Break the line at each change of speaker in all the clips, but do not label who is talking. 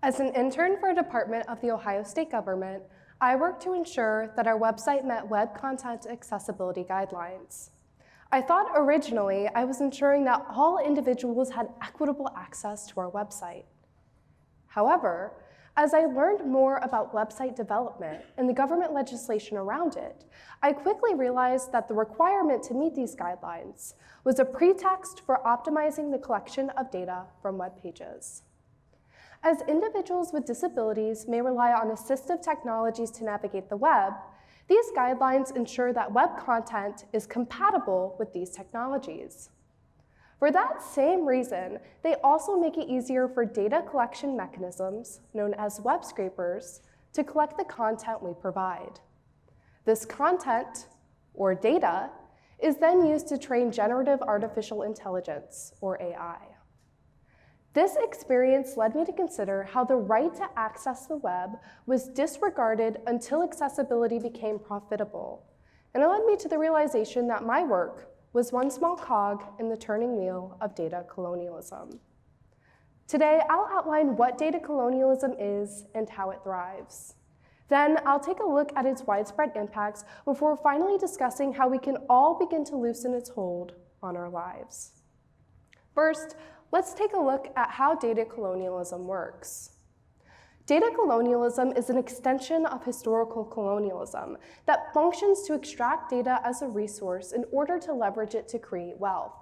As an intern for a department of the Ohio State government, I worked to ensure that our website met web content accessibility guidelines. I thought originally I was ensuring that all individuals had equitable access to our website. However, as I learned more about website development and the government legislation around it, I quickly realized that the requirement to meet these guidelines was a pretext for optimizing the collection of data from web pages. As individuals with disabilities may rely on assistive technologies to navigate the web, these guidelines ensure that web content is compatible with these technologies. For that same reason, they also make it easier for data collection mechanisms, known as web scrapers, to collect the content we provide. This content, or data, is then used to train generative artificial intelligence, or AI. This experience led me to consider how the right to access the web was disregarded until accessibility became profitable, and it led me to the realization that my work was one small cog in the turning wheel of data colonialism. Today, I'll outline what data colonialism is and how it thrives. Then, I'll take a look at its widespread impacts before finally discussing how we can all begin to loosen its hold on our lives. First, let's take a look at how data colonialism works. Data colonialism is an extension of historical colonialism that functions to extract data as a resource in order to leverage it to create wealth.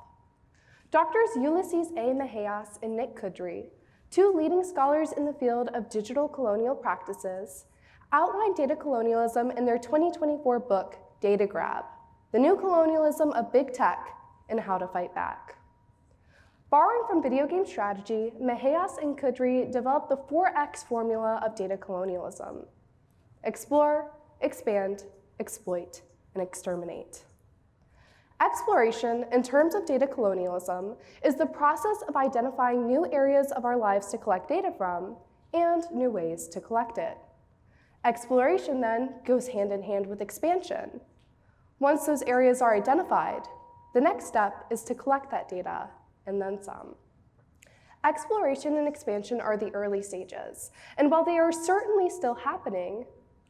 Doctors Ulysses A. Mejias and Nick Kudry, two leading scholars in the field of digital colonial practices, outlined data colonialism in their 2024 book, Data Grab: The New Colonialism of Big Tech and How to Fight Back. Borrowing from video game strategy, Mejias and Kudry developed the 4X formula of data colonialism: explore, expand, exploit, and exterminate. Exploration, in terms of data colonialism, is the process of identifying new areas of our lives to collect data from and new ways to collect it. Exploration, then, goes hand in hand with expansion. Once those areas are identified, the next step is to collect that data, and then some. Exploration and expansion are the early stages, and while they are certainly still happening,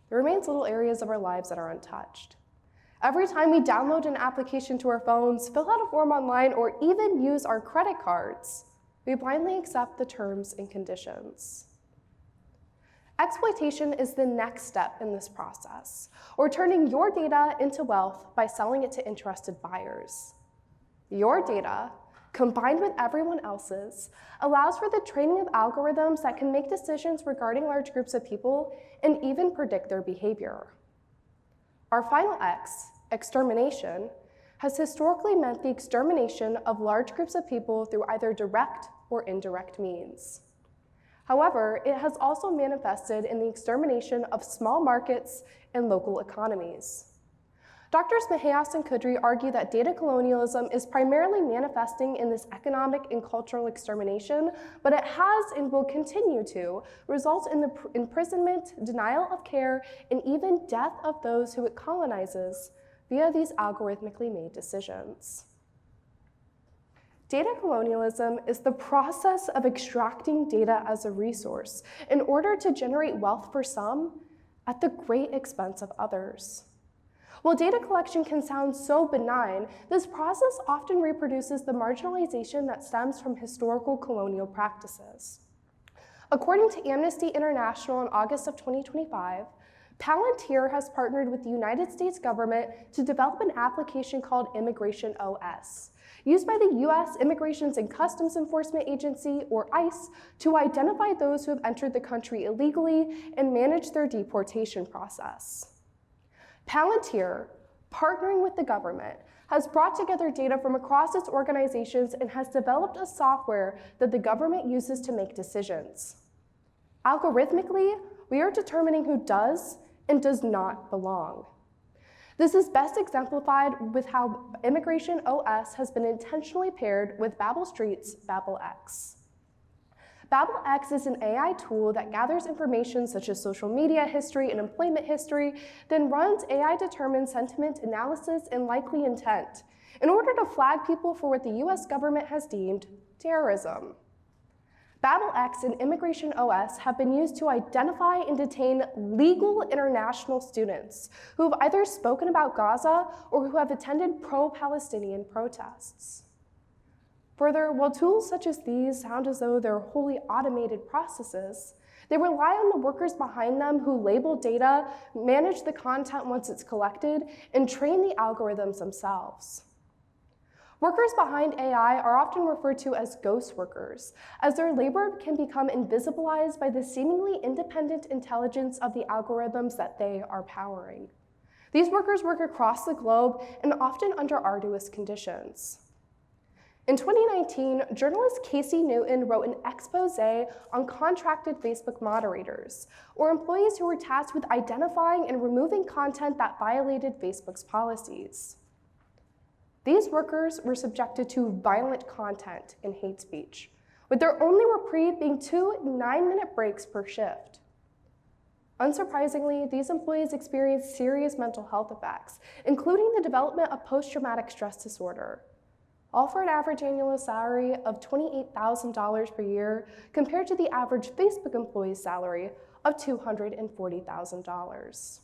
there remains little areas of our lives that are untouched. Every time we download an application to our phones, fill out a form online, or even use our credit cards, we blindly accept the terms and conditions. Exploitation is the next step in this process, or turning your data into wealth by selling it to interested buyers. Your data, combined with everyone else's, allows for the training of algorithms that can make decisions regarding large groups of people and even predict their behavior. Our final X, extermination, has historically meant the extermination of large groups of people through either direct or indirect means. However, it has also manifested in the extermination of small markets and local economies. Doctors Mejias and Kudry argue that data colonialism is primarily manifesting in this economic and cultural extermination, but it has and will continue to result in the imprisonment, denial of care, and even death of those who it colonizes via these algorithmically made decisions. Data colonialism is the process of extracting data as a resource in order to generate wealth for some at the great expense of others. While data collection can sound so benign, this process often reproduces the marginalization that stems from historical colonial practices. According to Amnesty International in August of 2025, Palantir has partnered with the United States government to develop an application called Immigration OS, used by the U.S. Immigrations and Customs Enforcement Agency, or ICE, to identify those who have entered the country illegally and manage their deportation process. Palantir, partnering with the government, has brought together data from across its organizations and has developed a software that the government uses to make decisions. Algorithmically, we are determining who does and does not belong. This is best exemplified with how Immigration OS has been intentionally paired with Babel Street's BabelX. BabelX is an AI tool that gathers information such as social media history and employment history, then runs AI-determined sentiment analysis and likely intent in order to flag people for what the US government has deemed terrorism. BabelX and Immigration OS have been used to identify and detain legal international students who have either spoken about Gaza or who have attended pro-Palestinian protests. Further, while tools such as these sound as though they're wholly automated processes, they rely on the workers behind them who label data, manage the content once it's collected, and train the algorithms themselves. Workers behind AI are often referred to as ghost workers, as their labor can become invisibilized by the seemingly independent intelligence of the algorithms that they are powering. These workers work across the globe and often under arduous conditions. In 2019, journalist Casey Newton wrote an expose on contracted Facebook moderators, or employees who were tasked with identifying and removing content that violated Facebook's policies. These workers were subjected to violent content and hate speech, with their only reprieve being 2 9-minute breaks per shift. Unsurprisingly, these employees experienced serious mental health effects, including the development of post-traumatic stress disorder, all for an average annual salary of $28,000 per year compared to the average Facebook employee's salary of $240,000.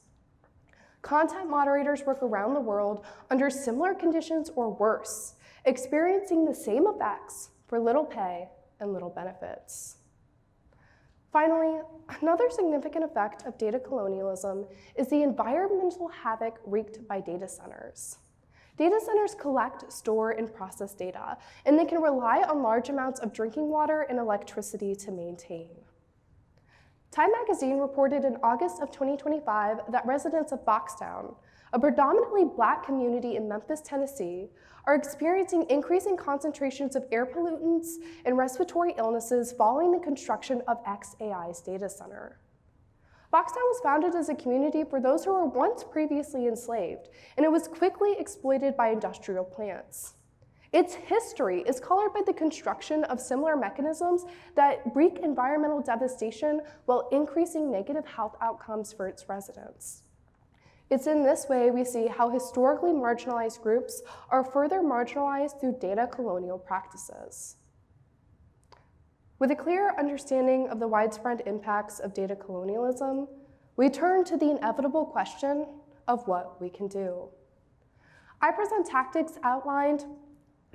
Content moderators work around the world under similar conditions or worse, experiencing the same effects for little pay and little benefits. Finally, another significant effect of data colonialism is the environmental havoc wreaked by data centers. Data centers collect, store, and process data, and they can rely on large amounts of drinking water and electricity to maintain. Time magazine reported in August of 2025 that residents of Boxtown, a predominantly Black community in Memphis, Tennessee, are experiencing increasing concentrations of air pollutants and respiratory illnesses following the construction of xAI's data center. Boxtown was founded as a community for those who were once previously enslaved, and it was quickly exploited by industrial plants. Its history is colored by the construction of similar mechanisms that wreak environmental devastation while increasing negative health outcomes for its residents. It's in this way we see how historically marginalized groups are further marginalized through data colonial practices. With a clear understanding of the widespread impacts of data colonialism, we turn to the inevitable question of what we can do. I present tactics outlined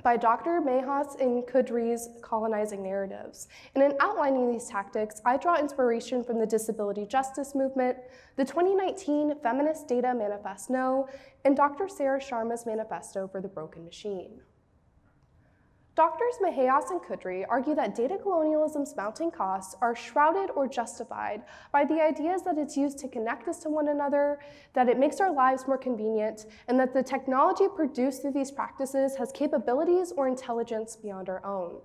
by Dr. Mehas and Kudry's colonizing narratives. And in outlining these tactics, I draw inspiration from the disability justice movement, the 2019 Feminist Data Manifesto, and Dr. Sarah Sharma's Manifesto for the Broken Machine. Doctors Mehas and Kudry argue that data colonialism's mounting costs are shrouded or justified by the ideas that it's used to connect us to one another, that it makes our lives more convenient, and that the technology produced through these practices has capabilities or intelligence beyond our own.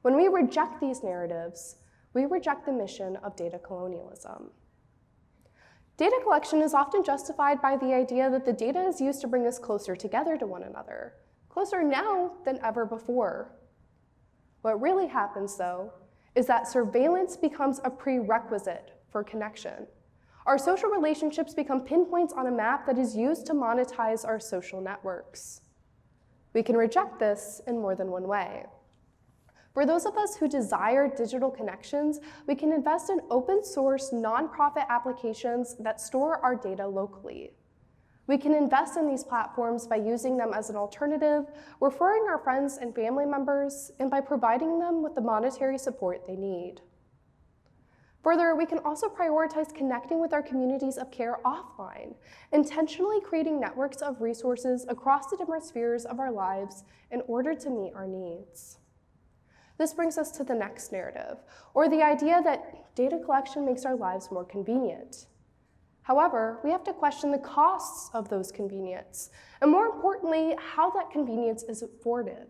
When we reject these narratives, we reject the mission of data colonialism. Data collection is often justified by the idea that the data is used to bring us closer together to one another. Closer now than ever before. What really happens, though, is that surveillance becomes a prerequisite for connection. Our social relationships become pinpoints on a map that is used to monetize our social networks. We can reject this in more than one way. For those of us who desire digital connections, we can invest in open source nonprofit applications that store our data locally. We can invest in these platforms by using them as an alternative, referring our friends and family members, and by providing them with the monetary support they need. Further, we can also prioritize connecting with our communities of care offline, intentionally creating networks of resources across the different spheres of our lives in order to meet our needs. This brings us to the next narrative, or the idea that data collection makes our lives more convenient. However, we have to question the costs of those convenience, and more importantly, how that convenience is afforded.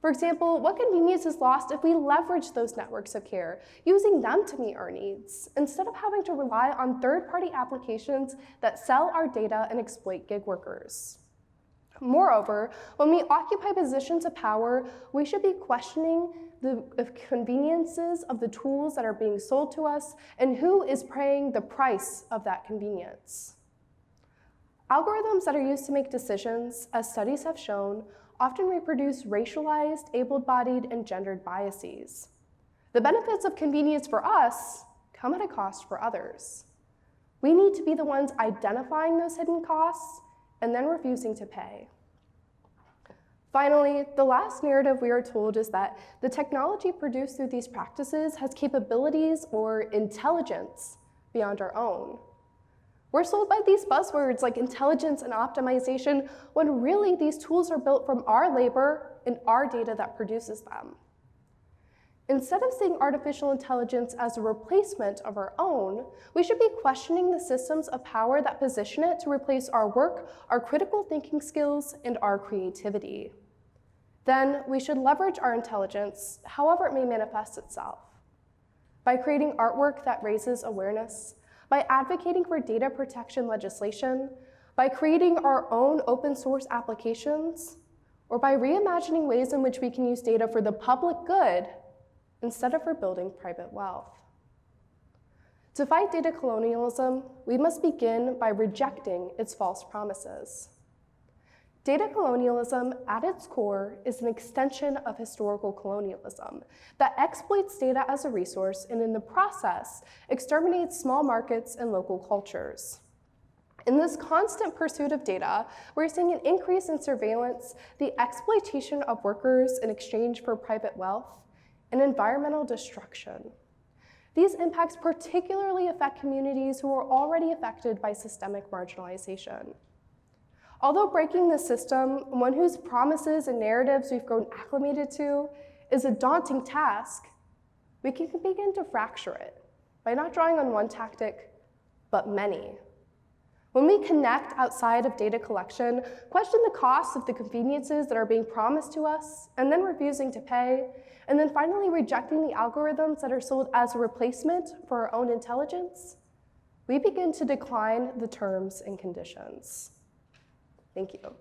For example, what convenience is lost if we leverage those networks of care, using them to meet our needs, instead of having to rely on third-party applications that sell our data and exploit gig workers? Moreover, when we occupy positions of power, we should be questioning the conveniences of the tools that are being sold to us and who is paying the price of that convenience. Algorithms that are used to make decisions, as studies have shown, often reproduce racialized, able-bodied, and gendered biases. The benefits of convenience for us come at a cost for others. We need to be the ones identifying those hidden costs and then refusing to pay. Finally, the last narrative we are told is that the technology produced through these practices has capabilities or intelligence beyond our own. We're sold by these buzzwords like intelligence and optimization, when really these tools are built from our labor and our data that produces them. Instead of seeing artificial intelligence as a replacement of our own, we should be questioning the systems of power that position it to replace our work, our critical thinking skills, and our creativity. Then we should leverage our intelligence, however it may manifest itself, by creating artwork that raises awareness, by advocating for data protection legislation, by creating our own open source applications, or by reimagining ways in which we can use data for the public good instead of for building private wealth. To fight data colonialism, we must begin by rejecting its false promises. Data colonialism, at its core, is an extension of historical colonialism that exploits data as a resource and, in the process, exterminates small markets and local cultures. In this constant pursuit of data, we're seeing an increase in surveillance, the exploitation of workers in exchange for private wealth, and environmental destruction. These impacts particularly affect communities who are already affected by systemic marginalization. Although breaking the system, one whose promises and narratives we've grown acclimated to, is a daunting task, we can begin to fracture it by not drawing on one tactic, but many. When we connect outside of data collection, question the costs of the conveniences that are being promised to us, and then refusing to pay, and then finally rejecting the algorithms that are sold as a replacement for our own intelligence, we begin to decline the terms and conditions. Thank you.